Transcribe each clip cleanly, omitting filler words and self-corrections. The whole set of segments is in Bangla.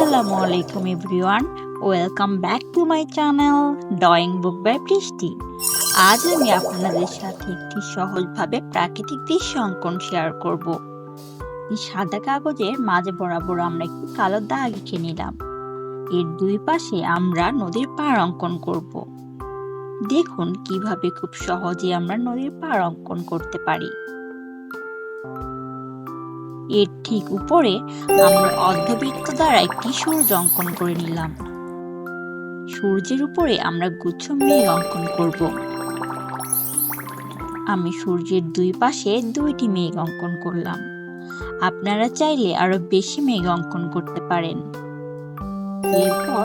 আসসালামু আলাইকুম everyone, welcome back to my channel drawing book by Brishti. আজ আমি আপনাদের সাথে একটি সহজভাবে প্রাকৃতিক দৃশ্য অঙ্কন শেয়ার করব। এই সাদা কাগজের মাঝে বরাবর আমরা একটি কালো দাগ এঁকে নিলাম। এর দুই পাশে আমরা নদীর পাড় অঙ্কন করব। দেখুন কিভাবে খুব সহজে আমরা নদীর পাড় অঙ্কন করতে পারি। এর ঠিক উপরে আমরা অর্ধবৃত্ত দ্বারা একটি সূর্য অঙ্কন করে নিলাম। সূর্যের উপরে আমরা গুচ্ছ মেঘ অঙ্কন করব। আমি সূর্যের দুই পাশে দুইটি মেঘ অঙ্কন করলাম। আপনারা চাইলে আরো বেশি মেঘ অঙ্কন করতে পারেন। এরপর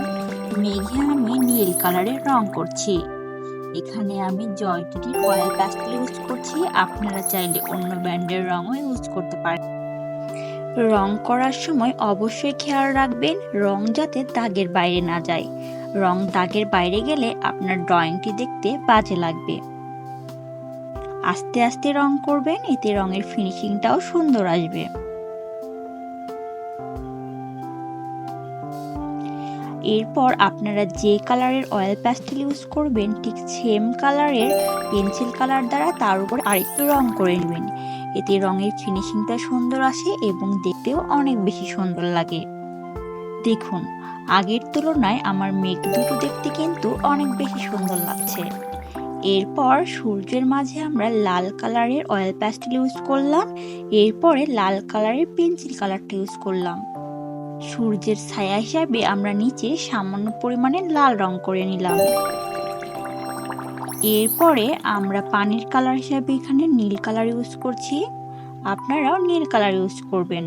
মেঘে আমি নীল কালারের রং করছি। এখানে আমি জয়টি অয়েল প্যাস্টেল ইউজ করছি। আপনারা চাইলে অন্য ব্র্যান্ডের রঙও ইউজ করতে পারেন। রং করার সময় অবশ্যই খেয়াল রাখবেন রং যাতে দাগের বাইরে না যায়। রং দাগের বাইরে গেলে আপনার ড্রয়িংটি দেখতে বাজে লাগবে। আস্তে আস্তে রং করবেন, এতে রঙের ফিনিশিংটাও সুন্দর আসবে। এরপর আপনারা যে কালারের অয়েল প্যাস্টেল ইউজ করবেন ঠিক সেম কালারের পেন্সিল কালার দ্বারা তার উপর আরেকটু রং করে নেবেন। এতে রঙের ফিনিশিংটা সুন্দর আসে এবং দেখতেও অনেক বেশি সুন্দর লাগে। দেখুন আগের তুলনায় আমার মেঘ দুটো দেখতে কিন্তু অনেক বেশি সুন্দর লাগছে। এরপর সূর্যের মাঝে আমরা লাল কালারের অয়েল প্যাস্টেল ইউজ করলাম। এরপরে লাল কালারের পেন্সিল কালারটা ইউজ করলাম। সূর্যের ছায়া হিসাবে আমরা নিচে সামান্য পরিমাণে লাল রং করে নিলাম। এরপরে আমরা পানির কালার হিসাবে এখানে নীল কালার ইউজ করছি। আপনারাও নীল কালার ইউজ করবেন।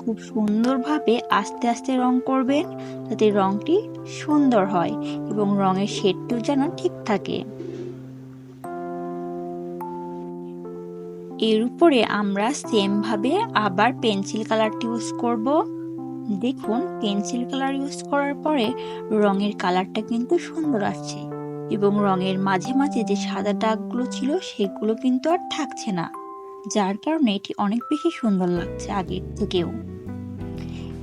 খুব সুন্দরভাবে আস্তে আস্তে রং করবেন যাতে রংটি সুন্দর হয় এবং রঙের শেডটিও যেন ঠিক থাকে। এর উপরে আমরা সেম ভাবে আবার পেন্সিল কালারটি ইউজ করব। দেখুন পেন্সিল কালার ইউজ করার পরে রঙের কালারটা কিন্তু সুন্দর আসছে এবং রঙের মাঝে মাঝে যে সাদা দাগগুলো ছিল সেগুলো কিন্তু আর থাকছে না, যার কারণে এটি অনেক বেশি সুন্দর লাগছে আগের থেকেও।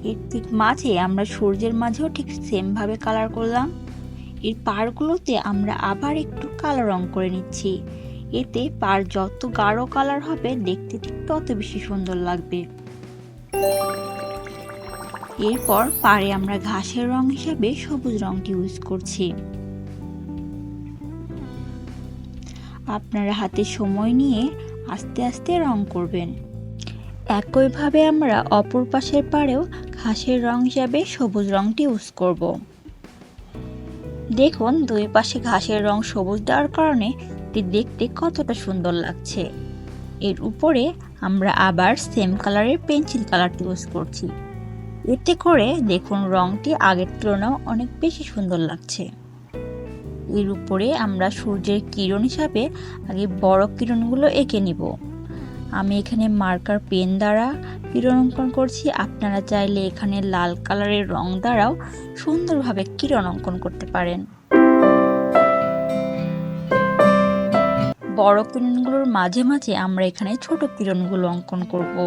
এর ঠিক মাঝে আমরা সূর্যের মাঝেও ঠিক সেম ভাবে কালার করলাম। এর পাড়গুলোতে আমরা আবার একটু কালো রং করে নিচ্ছি। এতে পাড় যত গাঢ় কালার হবে দেখতে ঠিক তত বেশি সুন্দর লাগবে। এরপর পাড়ে আমরা ঘাসের রং হিসাবে সবুজ রংটি ইউজ করছি। আপনারা হাতে সময় নিয়ে আস্তে আস্তে রং করবেন। একইভাবে আমরা অপর পাশের পাড়েও ঘাসের রং হিসাবে সবুজ রংটি ইউজ করব। দেখুন দুই পাশে ঘাসের রং সবুজ দেওয়ার কারণে এটি দেখতে কতটা সুন্দর লাগছে। এর উপরে আমরা আবার সেম কালারের পেন্সিল কালারটি ইউজ করছি। এতে করে দেখুন রংটি আগের তুলনায় অনেক বেশি সুন্দর লাগছে। এর উপরে আমরা সূর্যের কিরণ হিসাবে আগে বড় কিরণগুলো এঁকে নিব। আমি এখানে মার্কার পেন দ্বারা কিরণ অঙ্কন করছি। আপনারা চাইলে এখানে লাল কালারের রং দ্বারাও সুন্দরভাবে কিরণ অঙ্কন করতে পারেন। বড় কিরণগুলোর মাঝে মাঝে আমরা এখানে ছোট কিরণগুলো অঙ্কন করব।